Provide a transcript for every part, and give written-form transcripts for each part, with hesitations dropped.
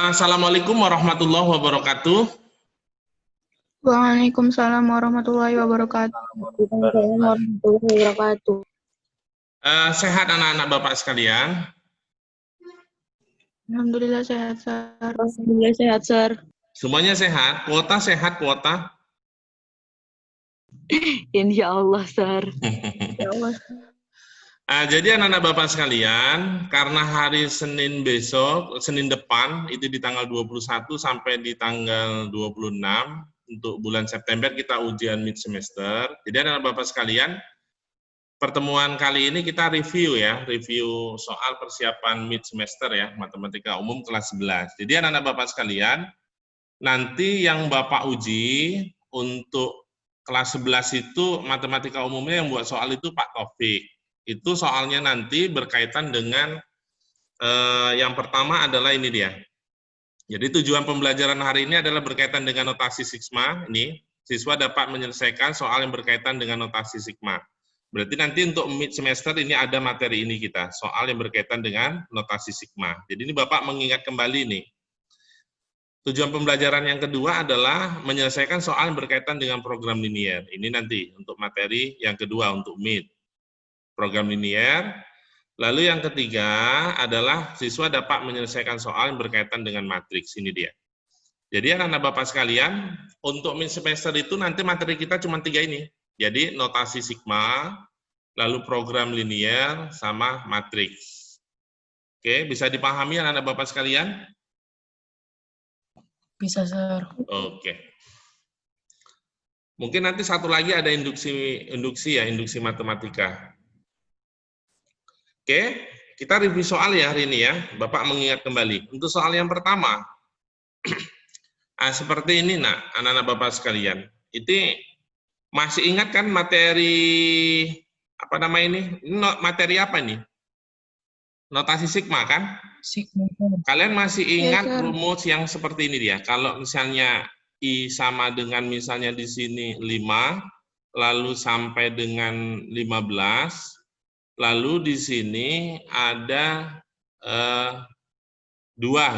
Assalamualaikum warahmatullahi wabarakatuh. Waalaikumsalam warahmatullahi wabarakatuh. Sehat anak-anak Bapak sekalian? Alhamdulillah sehat, Sar. Alhamdulillah sehat, Sar. Semuanya sehat? Kuota sehat, kuota? Insya Allah, Sar. Ya Allah. Jadi anak-anak Bapak sekalian, karena hari Senin besok, Senin depan, itu di tanggal 21 sampai di tanggal 26, untuk bulan September kita ujian mid semester. Jadi anak-anak Bapak sekalian, pertemuan kali ini kita review ya, review soal persiapan mid semester ya, matematika umum kelas 11. Jadi anak-anak Bapak sekalian, nanti yang Bapak uji untuk kelas 11 itu matematika umumnya yang buat soal itu Pak Taufik. Itu soalnya nanti berkaitan dengan yang pertama adalah ini dia. Jadi tujuan pembelajaran hari ini adalah berkaitan dengan notasi sigma. Ini siswa dapat menyelesaikan soal yang berkaitan dengan notasi sigma. Berarti nanti untuk mid semester ini ada materi ini kita, soal yang berkaitan dengan notasi sigma. Jadi ini Bapak mengingat kembali nih. Tujuan pembelajaran yang kedua adalah menyelesaikan soal yang berkaitan dengan program linier. Ini nanti untuk materi yang kedua untuk mid. Program linier. Lalu yang ketiga adalah siswa dapat menyelesaikan soal yang berkaitan dengan matriks. Ini dia. Jadi anak-anak Bapak sekalian, untuk mid semester itu nanti materi kita cuma 3 ini. Jadi notasi sigma, lalu program linier, sama matriks. Oke, bisa dipahami anak-anak Bapak sekalian? Bisa, Sar. Oke. Mungkin nanti satu lagi ada induksi matematika. Oke, kita review soal ya hari ini ya. Bapak mengingat kembali. Untuk soal yang pertama, seperti ini nak, anak-anak Bapak sekalian. Itu masih ingat kan materi apa nama ini? Materi apa ini? Notasi sigma kan? Sigma. Kalian masih ingat Sir. rumus yang seperti ini dia. Kalau misalnya I sama dengan misalnya di sini 5, lalu sampai dengan 15, lalu di sini ada 2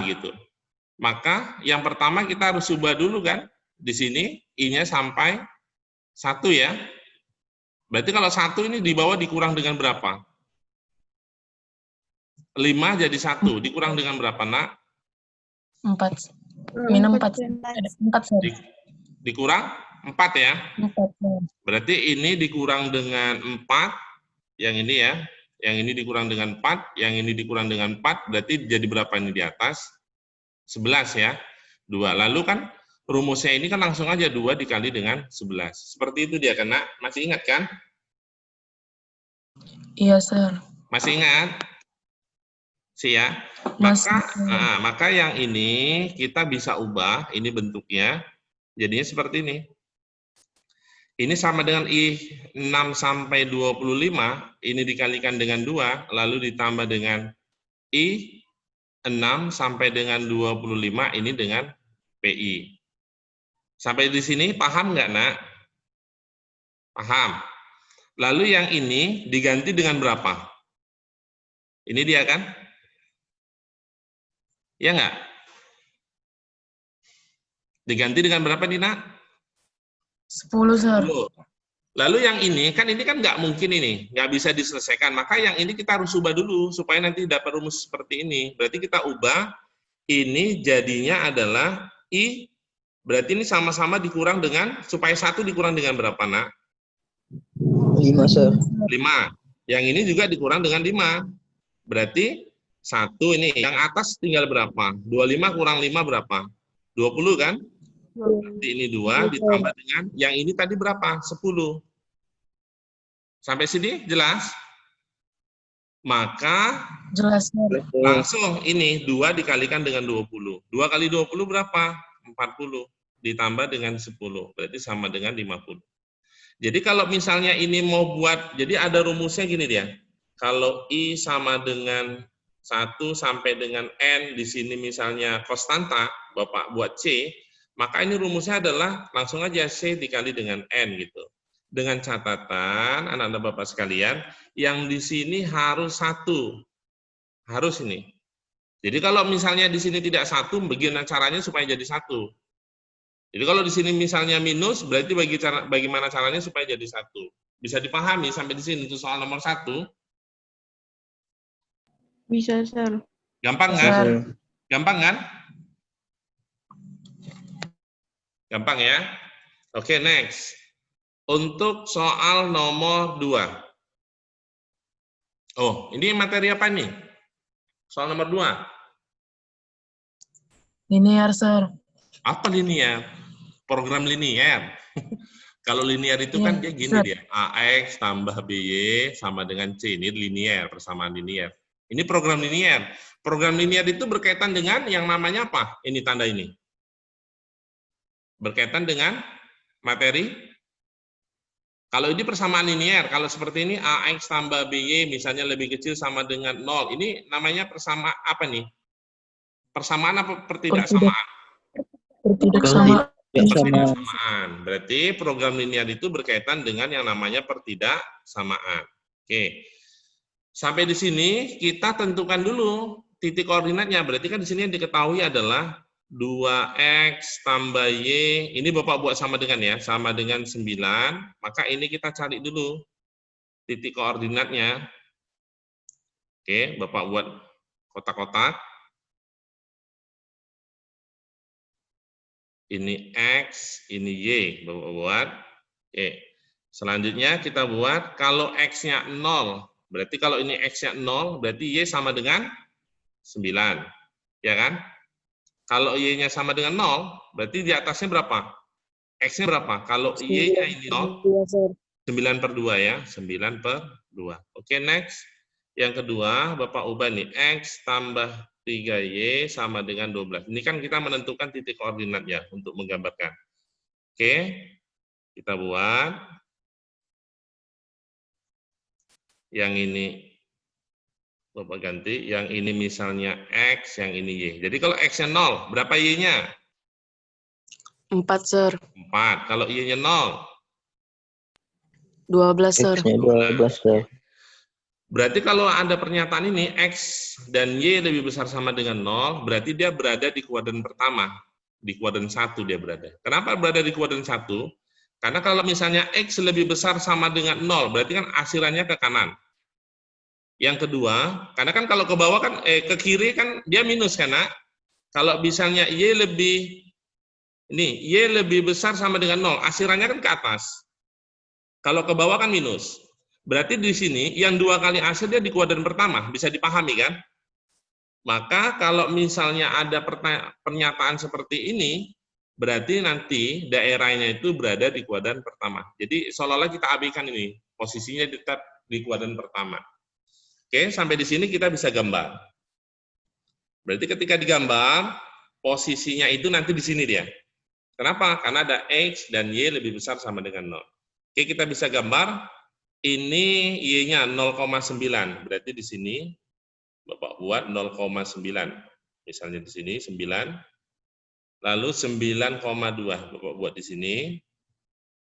gitu. Maka yang pertama kita harus ubah dulu kan. Di sini I-nya sampai 1 ya. Berarti kalau 1 ini di bawah dikurang dengan berapa? 5 jadi 1. Dikurang dengan berapa, nak? 4. Minum 4. 4, Sar. Dikurang 4 ya. 4, Sar. Berarti ini dikurang dengan 4. Yang ini ya. Yang ini dikurang dengan 4. Yang ini dikurang dengan 4. Berarti jadi berapa ini di atas? 11 ya. 2. Lalu kan rumusnya ini kan langsung aja 2 dikali dengan 11. Seperti itu dia kena. Masih ingat kan? Iya, Sar. Masih ingat? Sih ya. Masih. Maka yang ini kita bisa ubah. Ini bentuknya. Jadinya seperti ini. Ini sama dengan I 6 sampai 25. Ini dikalikan dengan 2. Lalu ditambah dengan I 6 sampai dengan 25. Ini dengan PI. Sampai di sini paham nggak, nak? Paham. Lalu yang ini diganti dengan berapa? Ini dia kan? Ya nggak? Diganti dengan berapa nih, nak? 10, Sar. 10. Lalu yang ini kan nggak mungkin ini, nggak bisa diselesaikan. Maka yang ini kita harus ubah dulu supaya nanti dapat rumus seperti ini. Berarti kita ubah, ini jadinya adalah I, berarti ini sama-sama dikurang dengan, supaya 1 dikurang dengan berapa, nak? 5, Sir. 5. Yang ini juga dikurang dengan 5. Berarti 1 ini, yang atas tinggal berapa? 25 kurang 5 berapa? 20 kan? Berarti ini 2 ditambah dengan, yang ini tadi berapa? 10. Sampai sini jelas? Maka Jelas, Sar. langsung ini 2 dikalikan dengan 20. 2 kali 20 berapa? 40. Ditambah dengan 10. Berarti sama dengan 50. Jadi kalau misalnya ini mau buat, jadi ada rumusnya gini dia. Kalau I sama dengan 1 sampai dengan N, di sini misalnya konstanta, Bapak buat C, maka ini rumusnya adalah langsung aja C dikali dengan N gitu. Dengan catatan, anak-anak Bapak sekalian, yang di sini harus 1. Harus ini. Jadi kalau misalnya di sini tidak 1, bagaimana caranya supaya jadi 1? Jadi kalau di sini misalnya minus, berarti bagaimana caranya supaya jadi 1? Bisa dipahami sampai di sini, itu soal nomor 1. Bisa, Sir. Gampang Bisa, kan? Sir. Gampang kan? Gampang ya? Oke, next. Untuk soal nomor 2. Oh, ini materi apa nih? Soal nomor 2. Linear, Sir. Apa linear? Program linear. Kalau linear itu kan dia gini Sir. dia, AX tambah BY sama dengan C, ini linear, persamaan linear. Ini program linear. Program linear itu berkaitan dengan yang namanya apa? Ini tanda ini. Berkaitan dengan materi. Kalau ini persamaan linear, kalau seperti ini AX tambah BY misalnya lebih kecil sama dengan 0. Ini namanya persamaan apa nih? Persamaan apa pertidaksamaan? Pertidaksamaan. Pertidaksamaan. Berarti program linear itu berkaitan dengan yang namanya pertidaksamaan. Oke. Sampai di sini kita tentukan dulu titik koordinatnya. Berarti kan di sini yang diketahui adalah 2X tambah Y. Ini Bapak buat sama dengan ya, sama dengan 9. Maka ini kita cari dulu titik koordinatnya. Oke, Bapak buat kotak-kotak. Ini X, ini Y, Bapak buat. Oke. Selanjutnya kita buat, kalau X-nya 0, berarti kalau ini X-nya 0, berarti Y sama dengan 9. Ya kan? Kalau Y-nya sama dengan 0, berarti di atasnya berapa? X-nya berapa? Kalau Y-nya ini 0, 9 per 2 ya, 9 per 2. Oke, next. Yang kedua, Bapak ubah nih, X tambah 3Y sama dengan 12. Ini kan kita menentukan titik koordinatnya untuk menggambarkan. Oke, kita buat. Yang ini Bapak ganti, yang ini misalnya X, yang ini Y. Jadi kalau X-nya 0, berapa Y-nya? 4, Sir. 4. Kalau Y-nya 0? 12, Sir. X-nya 12, Sir. Berarti kalau ada pernyataan ini, X dan Y lebih besar sama dengan 0, berarti dia berada di kuadran pertama. Di kuadran 1 dia berada. Kenapa berada di kuadran 1? Karena kalau misalnya X lebih besar sama dengan 0, berarti kan asirannya ke kanan. Yang kedua, karena kan kalau ke bawah kan, ke kiri kan dia minus kan, nak? Kalau misalnya Y lebih besar sama dengan 0, asirannya kan ke atas. Kalau ke bawah kan minus. Berarti di sini yang 2 kali asir dia di kuadran pertama, bisa dipahami kan? Maka kalau misalnya ada pernyataan seperti ini, berarti nanti daerahnya itu berada di kuadran pertama. Jadi seolah-olah kita abaikan ini, posisinya tetap di kuadran pertama. Oke, sampai di sini kita bisa gambar. Berarti ketika digambar, posisinya itu nanti di sini dia. Kenapa? Karena ada X dan Y lebih besar sama dengan 0. Oke, kita bisa gambar. Ini Y-nya 0,9, berarti di sini Bapak buat 0,9. Misalnya di sini 9. Lalu 9,2 Bapak buat di sini.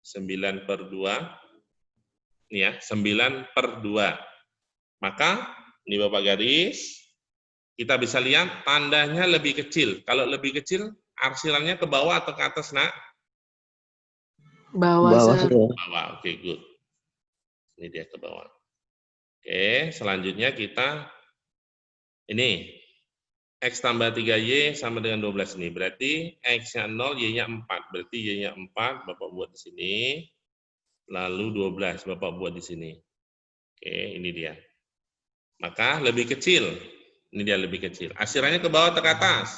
9 per 2. Ini ya, 9 per 2. Maka ini Bapak garis, kita bisa lihat tandanya lebih kecil. Kalau lebih kecil, arsirannya ke bawah atau ke atas, nak? Bawah, Sir. Bawah, oke, good. Ini dia ke bawah. Oke, selanjutnya kita ini X tambah 3Y sama dengan 12 ini. Berarti X-nya 0, Y-nya 4. Berarti Y-nya 4, Bapak buat di sini. Lalu 12, Bapak buat di sini. Oke, ini dia. Maka lebih kecil. Ini dia lebih kecil. Asirannya ke bawah atau ke atas?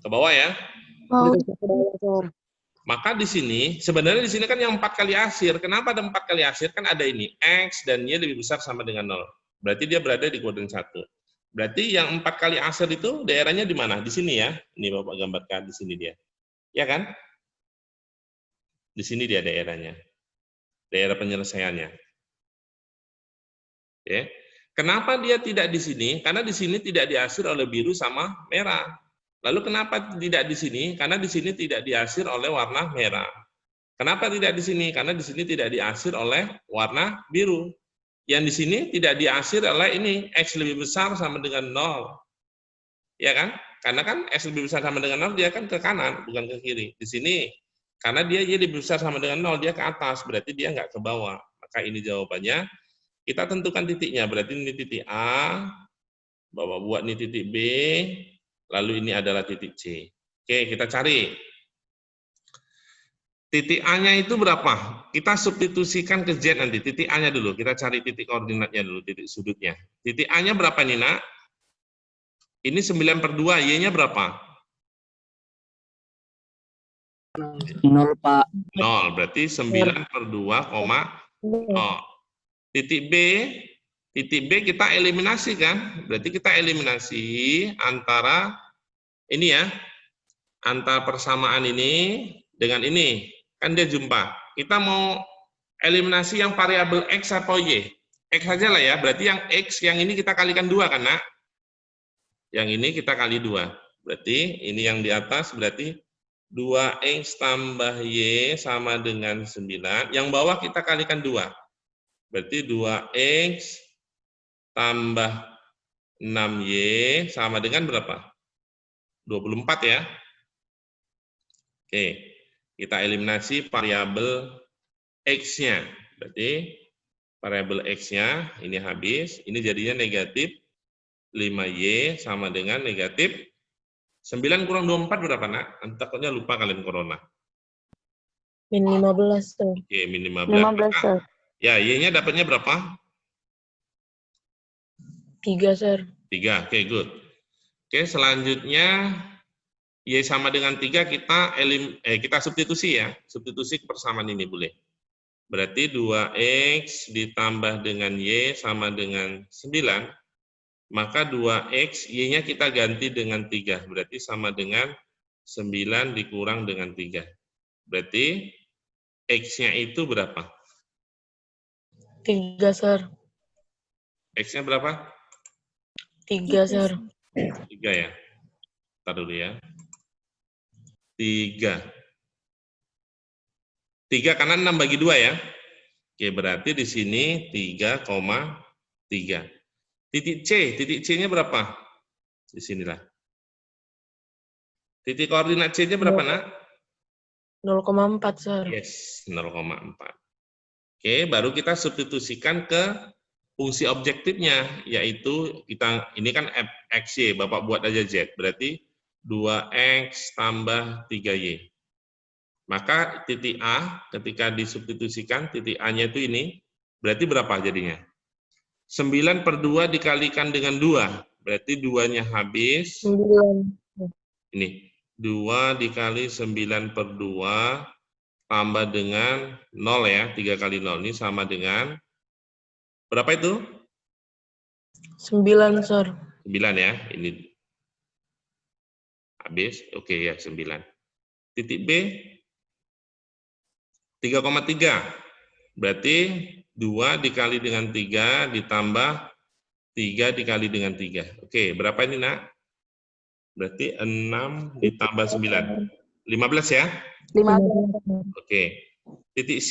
Ke bawah ya. Maka di sini, sebenarnya di sini kan yang 4 kali asir. Kenapa ada 4 kali asir? Kan ada ini, X dan Y lebih besar sama dengan 0. Berarti dia berada di kuadran 1. Berarti yang 4 kali asir itu daerahnya di mana? Di sini ya. Ini Bapak gambarkan, di sini dia. Ya kan? Di sini dia daerahnya. Daerah penyelesaiannya. Oke. Kenapa dia tidak di sini? Karena di sini tidak diasir oleh biru sama merah. Lalu kenapa tidak di sini? Karena di sini tidak diasir oleh warna merah. Kenapa tidak di sini? Karena di sini tidak diasir oleh warna biru. Yang di sini tidak diasir oleh ini, X lebih besar sama dengan 0. Ya kan? Karena kan X lebih besar sama dengan 0, dia kan ke kanan, bukan ke kiri. Di sini, karena dia Y lebih besar sama dengan 0, dia ke atas, berarti dia nggak ke bawah. Maka ini jawabannya. Kita tentukan titiknya, berarti ini titik A, Bapak buat ini titik B, lalu ini adalah titik C. Oke, kita cari. Titik A-nya itu berapa? Kita substitusikan ke Z nanti, titik A-nya dulu. Kita cari titik koordinatnya dulu, titik sudutnya. Titik A-nya berapa nih, Nak? Ini 9/2, Y-nya berapa? 0, Pak. 0, berarti 9/2, 0. Titik B kita eliminasi kan? Berarti kita eliminasi antara ini ya, antara persamaan ini dengan ini. Kan dia jumpa. Kita mau eliminasi yang variabel X atau Y? X saja lah ya, berarti yang X, yang ini kita kalikan 2 kan, Nak? Yang ini kita kali 2. Berarti ini yang di atas berarti 2X tambah Y sama dengan 9. Yang bawah kita kalikan 2. Berarti 2X tambah 6Y sama dengan berapa? 24 ya. Oke, kita eliminasi variabel X-nya. Berarti variabel X-nya ini habis, ini jadinya negatif 5Y sama dengan negatif 9 kurang 24 berapa, Nak? Takutnya lupa kalian corona. Min 15, Sir. Oke, min 15. 15, Sir. Ya, Y-nya dapatnya berapa? 3, Sir. 3, oke, good. Oke, selanjutnya Y sama dengan 3 kita substitusi ya. Substitusi ke persamaan ini boleh. Berarti 2X ditambah dengan Y sama dengan 9. Maka 2X, Y-nya kita ganti dengan 3. Berarti sama dengan 9 dikurang dengan 3. Berarti X-nya itu berapa? 3, Sir. X-nya berapa? 3, Sir. 3 ya. Ntar dulu ya. 3. 3 karena 6 bagi 2 ya. Oke, berarti di sini 3,3. Titik C-nya berapa? Di sinilah. Titik koordinat C-nya berapa, Nak? 0,4, Sir. Yes, 0,4. Oke, baru kita substitusikan ke fungsi objektifnya, yaitu ini kan XY, Bapak buat aja Z, berarti 2X tambah 3Y. Maka titik A ketika disubstitusikan, titik A-nya itu ini, berarti berapa jadinya? 9/2 dikalikan dengan 2, berarti 2-nya habis. 9. Ini, 2 dikali 9/2 tambah dengan 0 ya, 3 kali 0 ini sama dengan, berapa itu? 9, Sir. 9 ya, ini habis, oke ya 9. Titik B, 3,3, berarti 2 dikali dengan 3 ditambah 3 dikali dengan 3. Oke, berapa ini, Nak? Berarti 6 ditambah 9. 15 ya? 15. Oke. Titik C.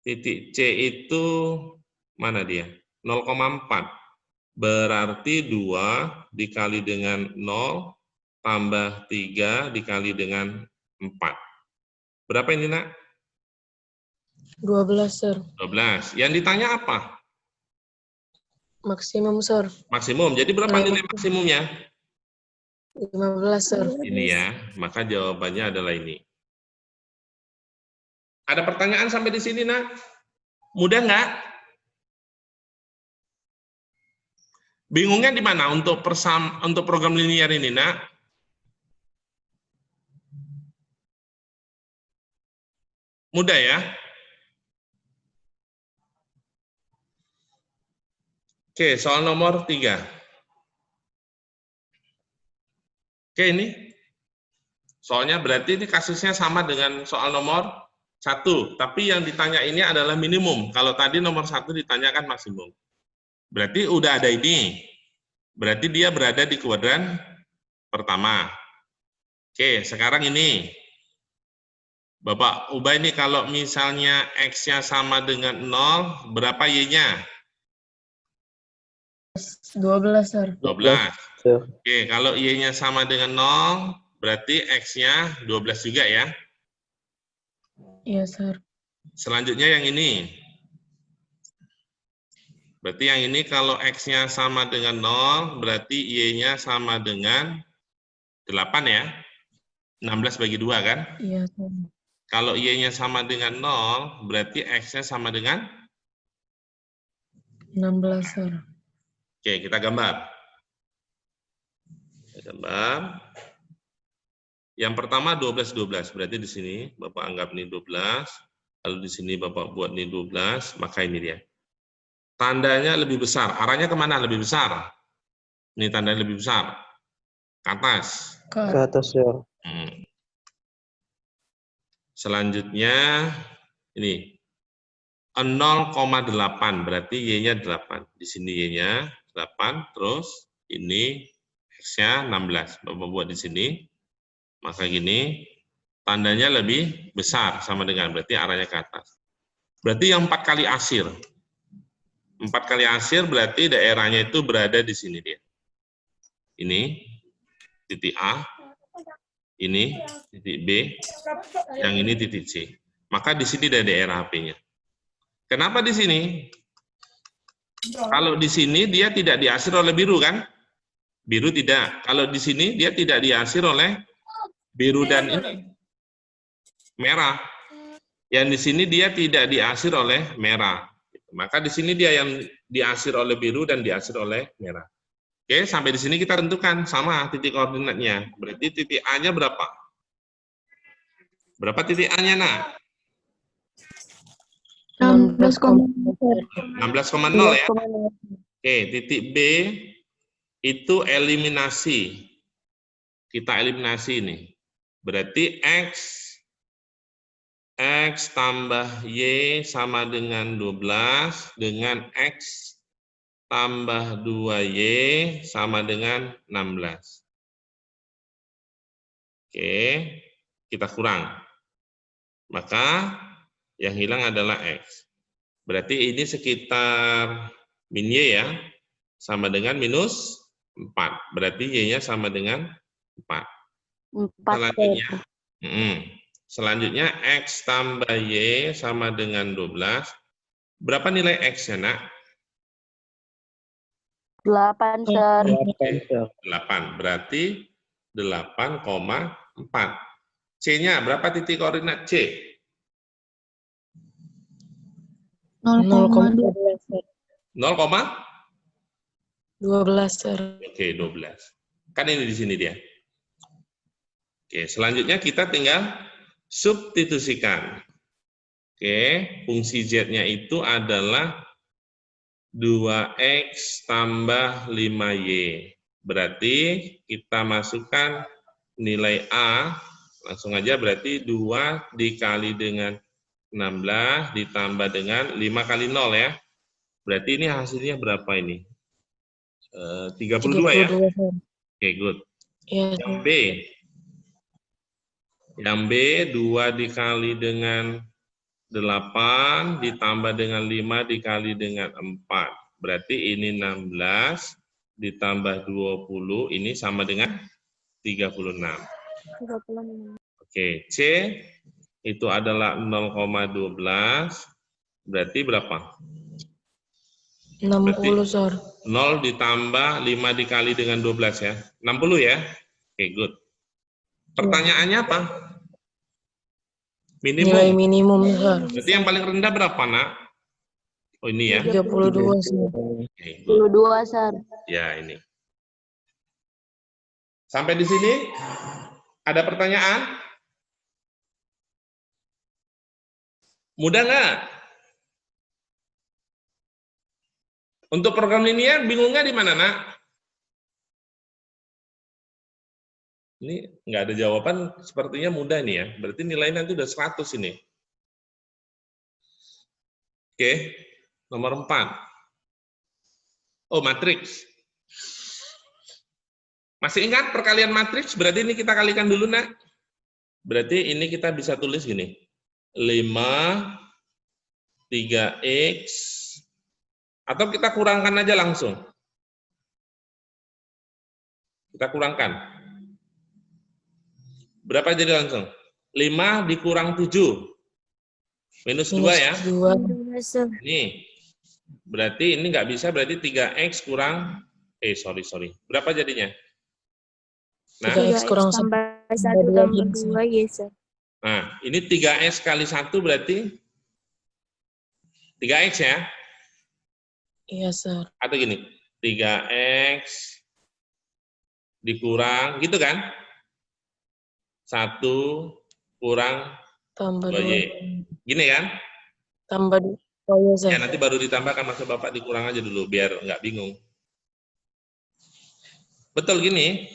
Titik C itu mana dia? 0,4. Berarti 2 dikali dengan 0 tambah 3 dikali dengan 4. Berapa ini, Nak? 12, Sir. 12. Yang ditanya apa? Maksimum, Sir. Maksimum. Jadi berapa nilai maksimumnya? 15, Sir. Ini ya. Maka jawabannya adalah ini. Ada pertanyaan sampai di sini, Nak? Mudah nggak? Bingungnya di mana untuk program linear ini, Nak? Mudah ya? Oke, soal nomor 3. Oke, ini soalnya berarti ini kasusnya sama dengan soal nomor 1, tapi yang ditanya ini adalah minimum. Kalau tadi nomor 1 ditanyakan maksimum. Berarti udah ada ini. Berarti dia berada di kuadran pertama. Oke, sekarang ini. Bapak ubah ini kalau misalnya X-nya sama dengan 0, berapa Y-nya? 12, Sir. 12. Sir. Oke, kalau Y-nya sama dengan 0, berarti X-nya 12 juga ya. Iya, Sir. Selanjutnya yang ini. Berarti yang ini kalau X-nya sama dengan 0, berarti Y-nya sama dengan 8 ya. 16 bagi 2 kan? Iya, Sir. Kalau Y-nya sama dengan 0, berarti X-nya sama dengan? 16, Sir. Oke, kita gambar. Yang pertama 12, 12. Berarti di sini Bapak anggap ini 12. Lalu di sini Bapak buat ini 12. Maka ini dia. Tandanya lebih besar. Arahnya kemana lebih besar? Ini tandanya lebih besar. Ke atas. Ke atas, Sir. Selanjutnya ini 0,8 berarti Y-nya 8. Di sini Y-nya 8, terus ini X-nya 16. Bapak buat di sini. Maka gini, tandanya lebih besar sama dengan berarti arahnya ke atas. Berarti yang 4 kali asir. 4 kali asir berarti daerahnya itu berada di sini dia. Ini titik A, ini titik B, yang ini titik C. Maka di sini ada daerah HP-nya. Kenapa di sini? Kalau di sini dia tidak diasir oleh biru kan? Biru tidak. Kalau di sini dia tidak diasir oleh biru dan ini merah. Yang di sini dia tidak diasir oleh merah. Maka di sini dia yang diasir oleh biru dan diasir oleh merah. Oke, sampai di sini kita tentukan sama titik koordinatnya. Berarti titik A-nya berapa? Berapa titik A-nya, Nak? 16,0. 16,0 ya. Oke, titik B itu eliminasi. Kita eliminasi ini. Berarti X tambah Y sama dengan 12 dengan X tambah 2Y sama dengan 16. Oke, kita kurang. Maka yang hilang adalah X. Berarti ini sekitar min Y ya, sama dengan minus 4. Berarti Y-nya sama dengan 4. 4. Selanjutnya X tambah Y sama dengan 12. Berapa nilai X-nya, Nak? 8, Sir. 8. Berarti 8,4. C-nya berapa titik koordinat C? 0,2. 12, Sir. Oke, 12. Kan ini di sini dia. Oke, selanjutnya kita tinggal substitusikan. Oke, fungsi Z-nya itu adalah 2X tambah 5Y. Berarti kita masukkan nilai A, langsung aja berarti 2 dikali dengan 16 ditambah dengan 5 kali 0 ya. Berarti ini hasilnya berapa ini? 32 ya? Oke, good. Iya. Yang B. Yang B 2 dikali dengan 8 ditambah dengan 5 dikali dengan 4. Berarti ini 16 ditambah 20, ini sama dengan 36. Oke, C itu adalah 0,12. Berarti berapa? 60, Sir. 0 ditambah 5 dikali dengan 12 ya. 60 ya? Oke, good. Pertanyaannya apa? Minimum. Nilai minimum, Sir. Berarti yang paling rendah berapa, Nak? Oh, ini ya. 32, Sir. Oke, good. 22, Sir. Ya, ini. Sampai di sini ada pertanyaan? Mudah nggak? Untuk program linear bingungnya di mana, Nak? Ini nggak ada jawaban, sepertinya mudah nih ya. Berarti nilainya nanti udah 100 ini. Oke, nomor 4. Oh, matriks. Masih ingat perkalian matriks? Berarti ini kita kalikan dulu, Nak. Berarti ini kita bisa tulis gini. 5, 3X, atau kita kurangkan aja langsung. Kita kurangkan. Berapa jadi langsung? 5 dikurang 7. Minus 2 ya. 2. Ini. Berarti ini nggak bisa, berarti 3X kurang, sorry. Berapa jadinya? Nah, 3X kurang 1. tambah 1 tambah 2, yes, sir. Nah, ini 3X kali 1 berarti 3X ya? Iya, Sir. Atau gini, 3X dikurang, gitu kan? 1 kurang Tambah 2Y. 2. Gini kan? Tambah 2. Oh, iya, Sir. Ya, nanti baru ditambahkan, maksud Bapak dikurang aja dulu, biar nggak bingung. Betul gini?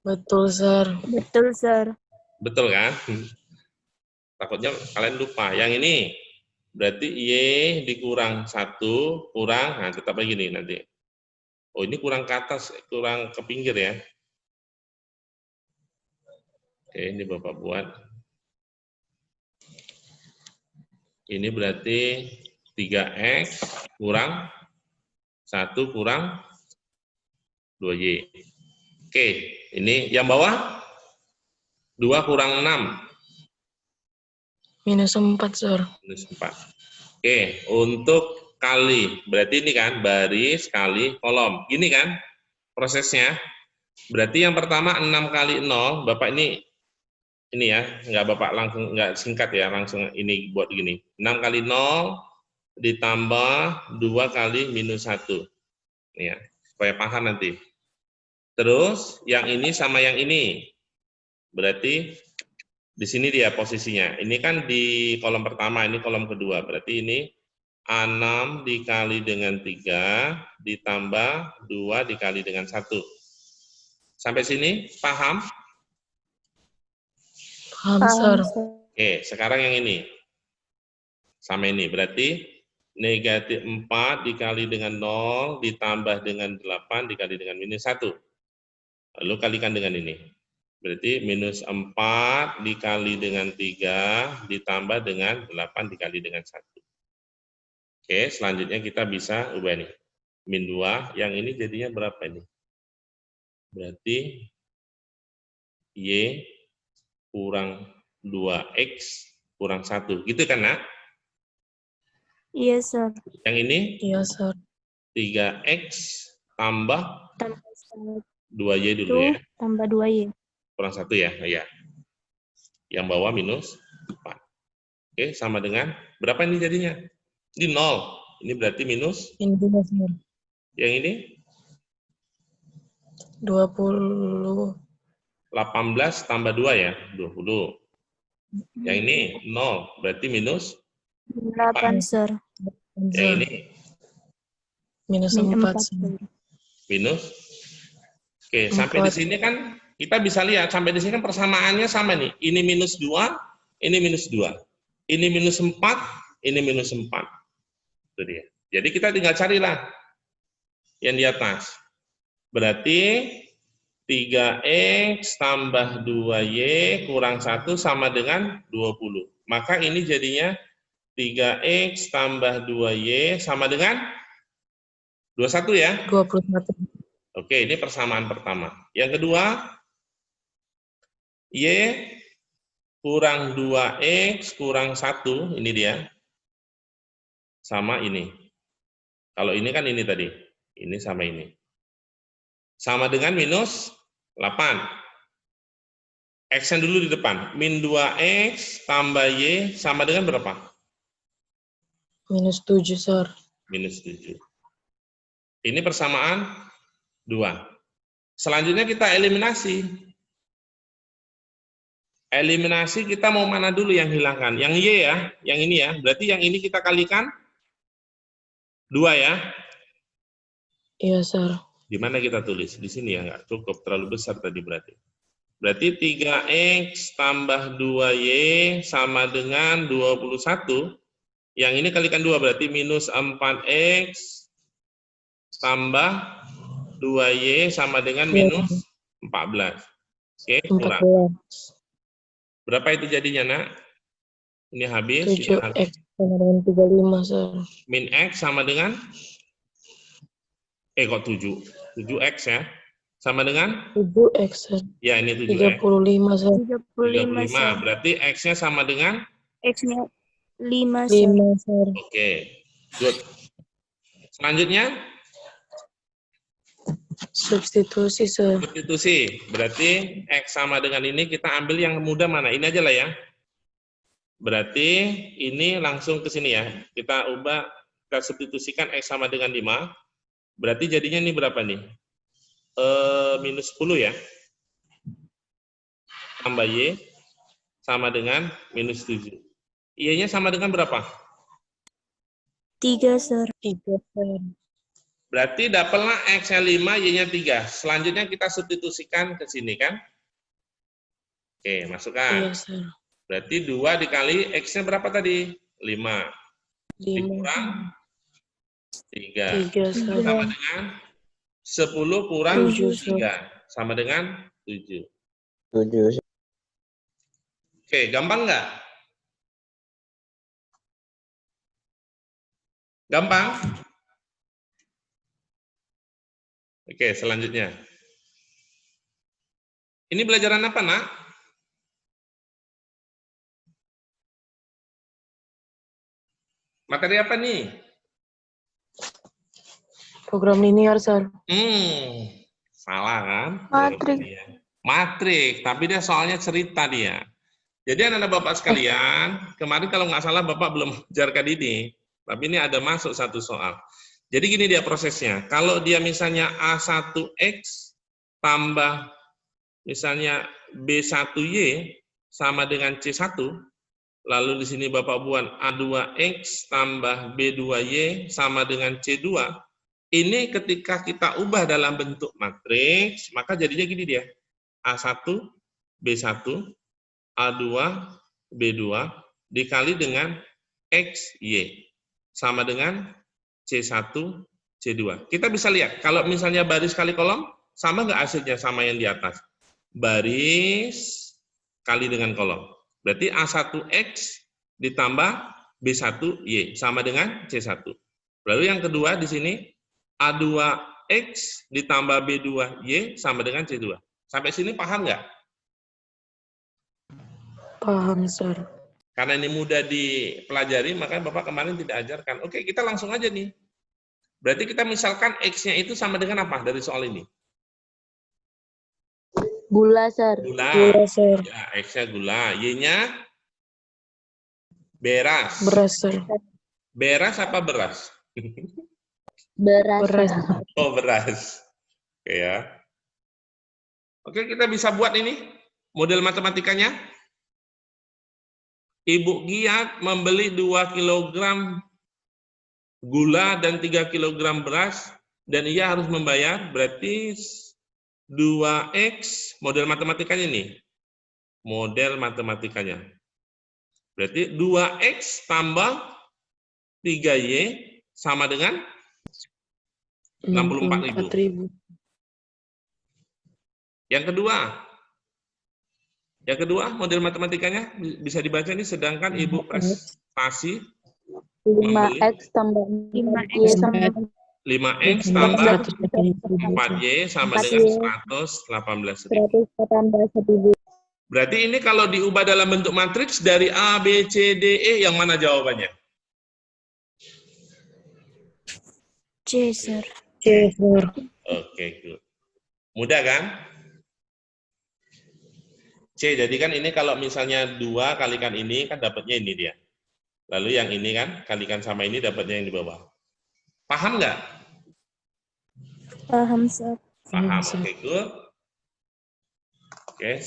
Betul, Sir. Betul, sir. Betul kan? Takutnya kalian lupa. Yang ini berarti Y dikurang 1 kurang, nah tetap begini nanti. Oh, ini kurang ke atas, kurang ke pinggir ya. Oke, ini Bapak buat. Ini berarti 3X kurang 1 kurang 2Y. Oke, ini yang bawah 2 kurang 6. Minus 4, Sir. Minus 4. Oke, untuk kali, berarti ini kan baris kali kolom. Gini kan prosesnya. Berarti yang pertama 6 kali 0, Bapak ini ya, nggak Bapak langsung, nggak singkat ya, langsung ini buat gini. 6 kali 0 ditambah 2 kali minus 1. Ini ya, supaya paham nanti. Terus yang ini sama yang ini. Berarti di sini dia posisinya. Ini kan di kolom pertama, ini kolom kedua. Berarti ini 6 dikali dengan 3 ditambah 2 dikali dengan 1. Sampai sini paham? Paham, Sir. Oke, sekarang yang ini. Sama ini. Berarti negatif 4 dikali dengan 0 ditambah dengan 8 dikali dengan minus 1. Lalu kalikan dengan ini. Berarti minus 4 dikali dengan 3 ditambah dengan 8 dikali dengan 1. Oke, selanjutnya kita bisa ubah nih. Min 2, yang ini jadinya berapa ini? Berarti Y kurang 2X kurang 1. Gitu kan, Nak? Iya, sir. Yang ini Iya, Sir. 3X tambah Tambah 1, 2Y dulu ya. tambah 2, ya. Kurang 1 ya. Ya. Yang bawah minus 4. Oke, sama dengan berapa ini jadinya? Ini 0. Ini berarti minus. Ini 2, Sir. Yang ini 20. 18 tambah 2 ya, 20. Yang ini 0, berarti minus 8, sir. yang ini Minus Min 4, 4, Sir. sir. minus. Oke, sampai di sini kan kita bisa lihat, sampai di sini kan persamaannya sama nih. Ini minus 2, ini minus 2. Ini minus 4, ini minus 4. Itu dia. Jadi kita tinggal carilah yang di atas. Berarti 3X tambah 2Y kurang 1 sama dengan 20. Maka ini jadinya 3X tambah 2Y sama dengan 21 ya. 21. Oke, ini persamaan pertama. Yang kedua, Y kurang 2X kurang 1, ini dia, sama ini. Kalau ini kan ini tadi, ini sama ini. Sama dengan minus 8. X-nya dulu di depan. Min 2X tambah Y sama dengan berapa? Minus 7, Sir. Minus 7. Ini persamaan 2. Selanjutnya kita eliminasi. Eliminasi kita mau mana dulu yang hilangkan? Yang Y ya, yang ini ya. Berarti yang ini kita kalikan 2 ya. Iya, Sir. Di mana kita tulis? Di sini ya, nggak cukup, terlalu besar tadi berarti. Berarti 3X tambah 2Y sama dengan 21. Yang ini kalikan 2, berarti minus 4X tambah 2Y sama dengan minus 14. Oke, kurang. 14. Berapa itu jadinya, Nak? Ini habis. Ini 7X sama dengan 35, Sir. Min X sama dengan? Kok 7? 7X ya. Sama dengan? 7X, Sir. Ya, ini 7X. 35, Sir. 35, Sir. Berarti X-nya sama dengan? X-nya 5, Sir. 5, Sir. Oke, good. Selanjutnya? Substitusi, Sir. Substitusi. Berarti X sama dengan ini, kita ambil yang mudah mana? Ini aja lah ya. Berarti ini langsung ke sini ya. Kita ubah, kita substitusikan X sama dengan 5. Berarti jadinya ini berapa nih? Minus 10 ya. Tambah Y sama dengan minus 7. Y-nya sama dengan berapa? 3, Sir. 3, Sir. Berarti dapatlah X-nya 5, Y-nya 3. Selanjutnya kita substitusikan ke sini kan? Oke, masukkan. Iya, Sir. Berarti 2 dikali X-nya berapa tadi? 5. 5. Dikurang 3. 3, Sir. Sama dengan 10 kurang 7, 3. Sama dengan 7. 7. Oke, gampang nggak? Gampang? Oke, selanjutnya. Ini pelajaran apa, Nak? Materi apa nih? Program linear, Sir. Salah kan? Matrik. Matrik, tapi dia soalnya cerita dia. Jadi anak-anak Bapak sekalian, kemarin kalau nggak salah Bapak belum ajarkan ini, tapi ini ada masuk satu soal. Jadi gini dia prosesnya, kalau dia misalnya A1X tambah misalnya B1Y sama dengan C1, lalu di sini Bapak buat A2X tambah B2Y sama dengan C2, ini ketika kita ubah dalam bentuk matriks, maka jadinya gini dia, A1, B1, A2, B2, dikali dengan X, Y, sama dengan C1, C2. Kita bisa lihat, kalau misalnya baris kali kolom, sama nggak hasilnya sama yang di atas? Baris kali dengan kolom. Berarti A1X ditambah B1Y, sama dengan C1. Lalu yang kedua di sini, A2X ditambah B2Y sama dengan C2. Sampai sini paham nggak? Paham, Sir. Karena ini mudah dipelajari, makanya Bapak kemarin tidak ajarkan. Oke, kita langsung aja nih. Berarti kita misalkan X-nya itu sama dengan apa dari soal ini? Gula, Sir. Gula. Gula, Sir. Ya, X-nya gula. Y-nya beras. Beras, Sir. Beras apa beras? Beras. Beras. Oh, beras. Oke ya. Oke, kita bisa buat ini model matematikanya. Ibu Giat membeli 2 kg gula dan 3 kg beras, dan ia harus membayar, berarti 2X, model matematikanya nih. Model matematikanya. Berarti 2X tambah 3Y sama dengan 64.000. Yang kedua model matematikanya bisa dibaca ini, sedangkan Ibu prestasi 5X tambah 5Y sama 5X tambah 4Y sama dengan 118.000. 118.000. Berarti ini kalau diubah dalam bentuk matriks dari A, B, C, D, E, yang mana jawabannya? C, Sir. C, Sir. Oke, good. Mudah kan? C, jadi kan ini kalau misalnya 2 kalikan ini, kan dapatnya ini dia. Lalu yang ini kan, kalikan sama ini, dapatnya yang di bawah. Paham nggak? Paham, Sir. Paham, oke, good. Oke,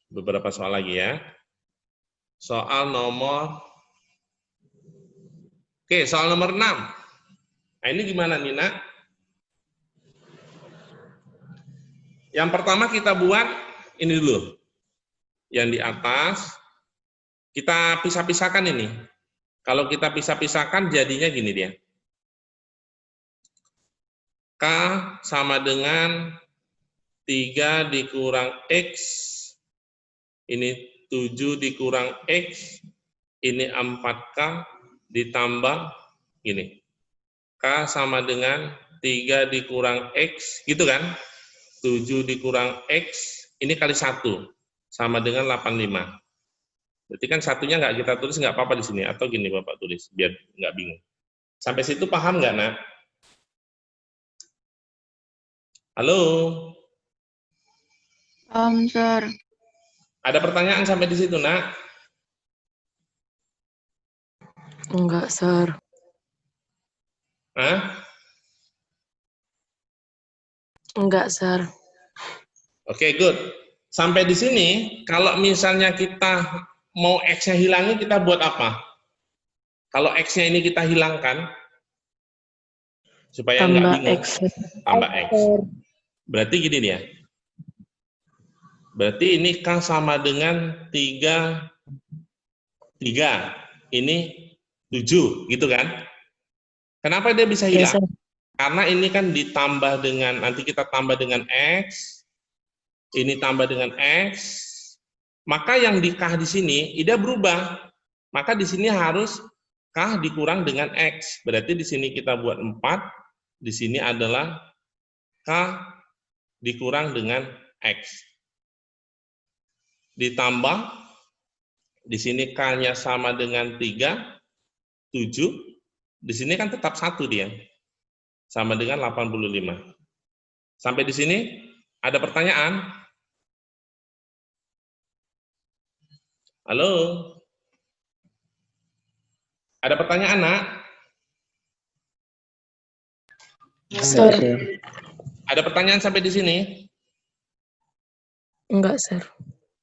beberapa soal lagi ya. Soal nomor, soal nomor 6. Nah, ini gimana, Nina? Yang pertama kita buat ini dulu. Yang di atas, kita pisah-pisahkan ini. Kalau kita pisah-pisahkan, jadinya gini dia. K sama dengan 3 dikurang X, ini 7 dikurang X, ini 4K ditambah gini. K sama dengan 3 dikurang X, gitu kan? 7 dikurang X, ini kali 1, sama dengan 85. Berarti kan satunya nggak kita tulis, nggak apa-apa di sini. Atau gini Bapak tulis, biar nggak bingung. Sampai situ paham nggak, Nak? Halo? Sir. Ada pertanyaan sampai di situ, Nak? Enggak, Sir. Hah? Enggak, Sir. Oke, good. Sampai di sini, kalau misalnya kita mau X-nya hilangin, kita buat apa? Kalau X-nya ini kita hilangkan, supaya nggak Tambah bingung, X. tambah X. Berarti gini nih ya. Berarti ini K sama dengan 3, ini 7, gitu kan? Kenapa dia bisa Ya, hilang? Sir. Karena ini kan ditambah dengan, nanti kita tambah dengan X, ini tambah dengan X, maka yang di K di sini, dia berubah. Maka di sini harus K dikurang dengan X. Berarti di sini kita buat 4, di sini adalah K dikurang dengan X. Ditambah, di sini K-nya sama dengan 3, 7, di sini kan tetap 1 dia. Sama dengan 85. Sampai di sini ada pertanyaan? Halo? Ada pertanyaan, Nak? Sir. Ada pertanyaan sampai di sini? Enggak, Sir.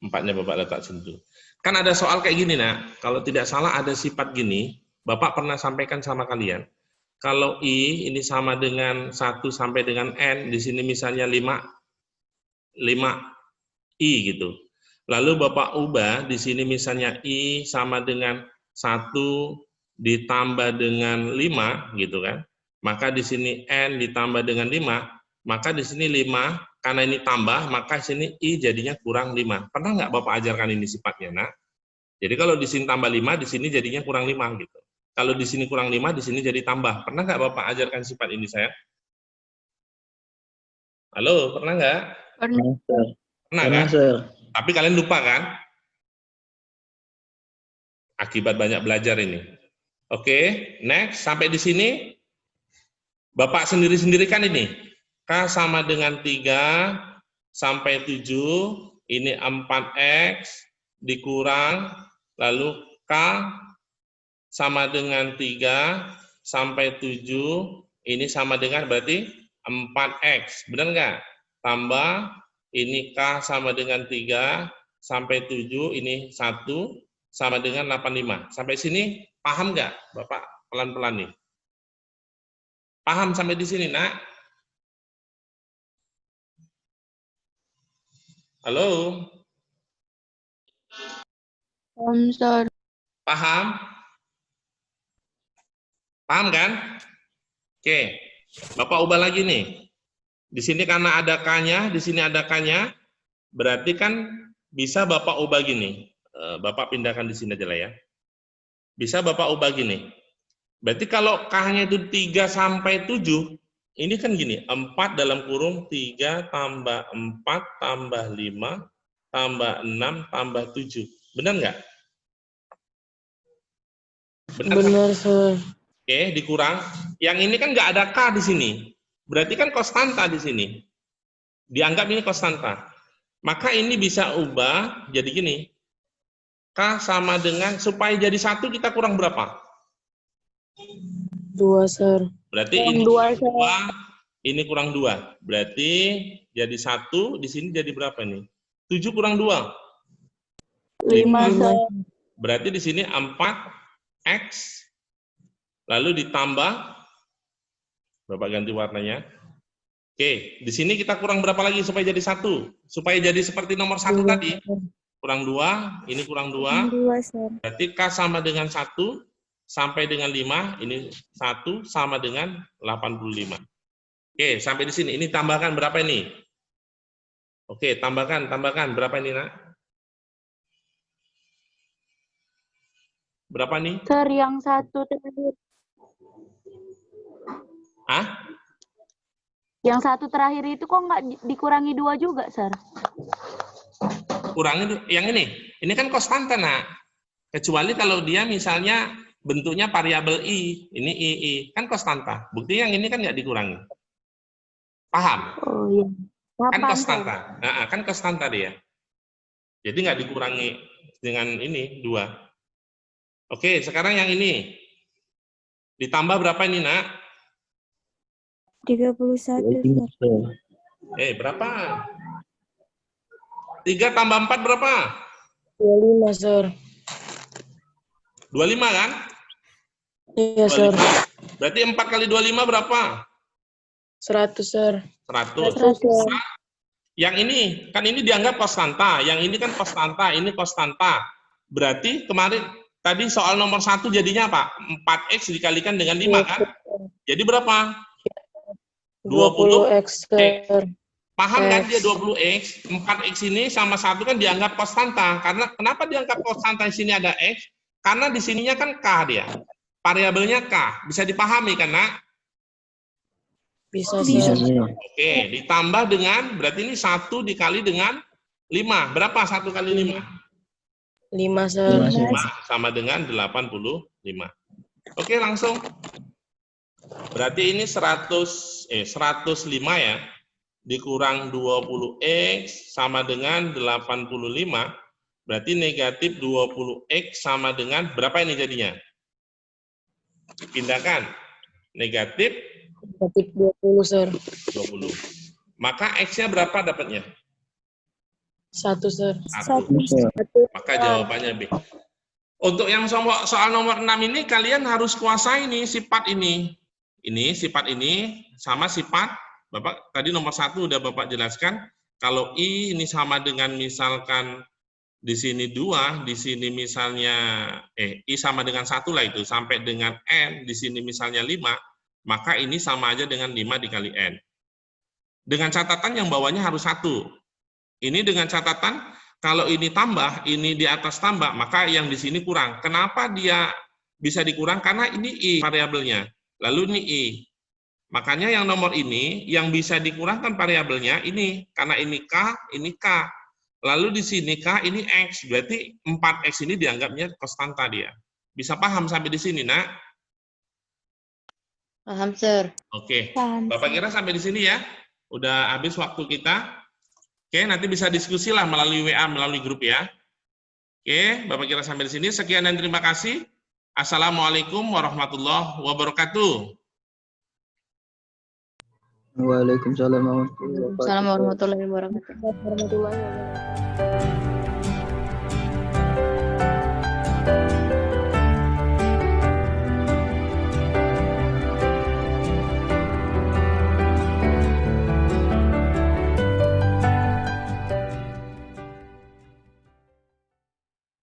4-nya Bapak letak sentuh. Kan ada soal kayak gini, Nak. Kalau tidak salah ada sifat gini, Bapak pernah sampaikan sama kalian. Kalau I ini sama dengan 1 sampai dengan N, di sini misalnya 5 I gitu. Lalu Bapak ubah, di sini misalnya I sama dengan 1 ditambah dengan 5 gitu kan. Maka di sini N ditambah dengan 5, maka di sini 5, karena ini tambah, maka di sini I jadinya kurang 5. Pernah nggak Bapak ajarkan ini sifatnya, Nak? Jadi kalau di sini tambah 5, di sini jadinya kurang 5 gitu. Kalau di sini kurang 5, di sini jadi tambah. Pernah nggak Bapak ajarkan sifat ini saya? Halo, pernah nggak? Pernah. Pernah kan? Tapi kalian lupa kan? Akibat banyak belajar ini. Oke, next. Sampai di sini, Bapak sendiri-sendiri kan ini. K sama dengan 3 sampai 7, ini 4X, dikurang, lalu K sama dengan 3 sampai 7, ini sama dengan berarti 4X, benar nggak? Tambah, ini K sama dengan 3 sampai 7, ini 1, sama dengan 85. Sampai sini paham nggak, Bapak? Pelan-pelan nih. Paham sampai di sini, Nak? Halo? Sir. Paham? Paham kan? Oke. Bapak ubah lagi nih. Di sini karena ada K-nya, di sini ada K-nya, berarti kan bisa Bapak ubah gini. Bapak pindahkan di sini aja lah ya. Bisa Bapak ubah gini. Berarti kalau K-nya itu 3 sampai 7, ini kan gini, 4 dalam kurung 3 tambah 4 tambah 5 tambah 6 tambah 7. Benar nggak? Benar, Sir. Oke, dikurang. Yang ini kan nggak ada K di sini. Berarti kan konstanta di sini. Dianggap ini konstanta. Maka ini bisa ubah jadi gini. K sama dengan, supaya jadi 1 kita kurang berapa? 2, Sir. Berarti Kurang ini 2, Sir. 2, ini kurang 2. Berarti jadi 1, di sini jadi berapa nih? 7 kurang 2. 5, Sir. Berarti di sini 4X, lalu ditambah, Bapak ganti warnanya. Oke, di sini kita kurang berapa lagi supaya jadi 1? Supaya jadi seperti nomor 1 tadi. Kurang 2, ini kurang 2. 2, Sir. Berarti K sama dengan 1, sampai dengan 5, ini 1 sama dengan 85. Oke, sampai di sini. Ini tambahkan berapa ini? Oke, tambahkan berapa ini, Nak? Berapa nih? Sir, yang satu terakhir. Hah? Yang satu terakhir itu kok nggak dikurangi 2 juga, Sir? Kurangi yang ini. Ini kan konstanta, Nak. Kecuali kalau dia misalnya bentuknya variabel I. Ini I. Kan konstanta. Bukti yang ini kan nggak dikurangi. Paham? Oh iya. Kan Kapan, konstanta. Nah, kan konstanta dia. Jadi nggak dikurangi dengan ini 2. Oke, sekarang yang ini. Ditambah berapa ini, Nak? 31, Sir. Berapa? 3 tambah 4 berapa? 25, Sir. 25 kan? Iya, Sir. 25. Berarti 4 kali 25 berapa? 100, Sir. 100. Yang ini, kan ini dianggap konstanta. Yang ini kan konstanta, ini konstanta. Berarti kemarin, tadi soal nomor 1 jadinya apa? 4X dikalikan dengan 5 kan? Jadi berapa? 20X, Sir. Paham kan X. dia 20X? 4X ini sama 1 kan dianggap konstanta. Karena kenapa dianggap konstanta di sini ada X? Karena di sininya kan K dia. Variabelnya K. Bisa dipahami kan, Nak? Bisa, Bisa, Sir. Sir. Oke, ditambah dengan, berarti ini 1 dikali dengan 5. Berapa 1 kali 5? 5, Sir. 5 sama dengan 85. Oke, langsung. Berarti ini 105 ya. Dikurang 20X sama dengan 85. Berarti negatif 20X sama dengan, berapa ini jadinya? Pindahkan. Negatif Negatif 20, Sir. 20. Maka X-nya berapa dapatnya? 1, Sir. 1. Sir. Maka jawabannya B. Untuk yang soal nomor 6 ini, kalian harus kuasai nih sifat ini. Ini, sifat ini, sama sifat, Bapak tadi nomor 1 udah Bapak jelaskan, kalau I ini sama dengan misalkan di sini 2, di sini misalnya, I sama dengan 1 lah itu, sampai dengan N, di sini misalnya 5, maka ini sama aja dengan 5 dikali N. Dengan catatan yang bawahnya harus 1. Ini dengan catatan, kalau ini tambah, ini di atas tambah, maka yang di sini kurang. Kenapa dia bisa dikurang? Karena ini I variabelnya. Lalu ini I. Makanya yang nomor ini, yang bisa dikurangkan variabelnya ini. Karena ini K, ini K. Lalu di sini K, ini X. Berarti 4X ini dianggapnya konstanta dia. Bisa paham sampai di sini, Nak? Paham, Sir. Oke. Paham. Bapak kira sampai di sini ya? Udah habis waktu kita. Oke, nanti bisa diskusi lah melalui WA, melalui grup ya. Oke, Bapak kira sampai di sini. Sekian dan terima kasih. Assalamualaikum warahmatullahi wabarakatuh. Waalaikumsalam warahmatullahi wabarakatuh. Assalamualaikum warahmatullahi wabarakatuh.